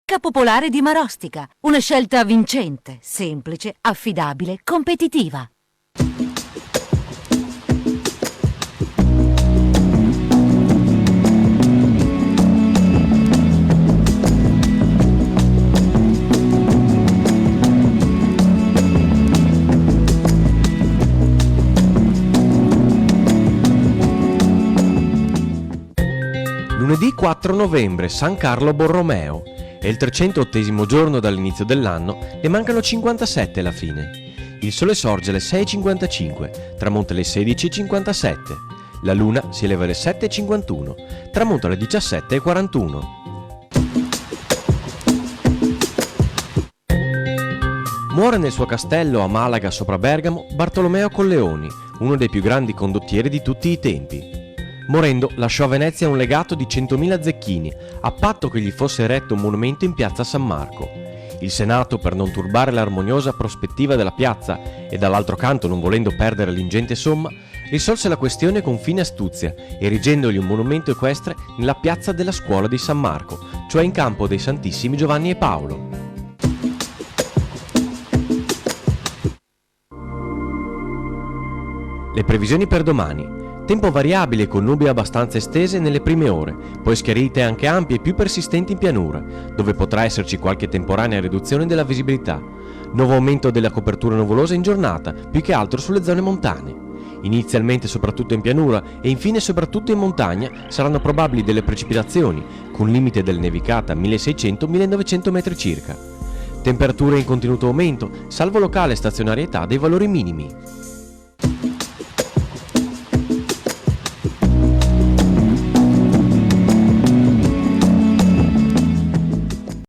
Chicca Popolare di Marostica. Una scelta vincente, semplice, affidabile, competitiva. Lunedì 4 novembre, San Carlo Borromeo. È il 308° giorno dall'inizio dell'anno e mancano 57 alla fine. Il sole sorge alle 6:55, tramonta alle 16:57. La luna si eleva alle 7:51, tramonta alle 17:41. Muore nel suo castello a Malaga sopra Bergamo Bartolomeo Colleoni, uno dei più grandi condottieri di tutti i tempi. Morendo, lasciò a Venezia un legato di 100.000 zecchini, a patto che gli fosse eretto un monumento in piazza San Marco. Il Senato, per non turbare l'armoniosa prospettiva della piazza e dall'altro canto non volendo perdere l'ingente somma, risolse la questione con fine astuzia, erigendogli un monumento equestre nella piazza della scuola di San Marco, cioè in campo dei Santissimi Giovanni e Paolo. Le previsioni per domani. Tempo variabile con nubi abbastanza estese nelle prime ore, poi schiarite anche ampie e più persistenti in pianura, dove potrà esserci qualche temporanea riduzione della visibilità. Nuovo aumento della copertura nuvolosa in giornata, più che altro sulle zone montane. Inizialmente soprattutto in pianura e infine soprattutto in montagna saranno probabili delle precipitazioni, con limite della nevicata 1600-1900 metri circa. Temperature in continuo aumento, salvo locale stazionarietà dei valori minimi.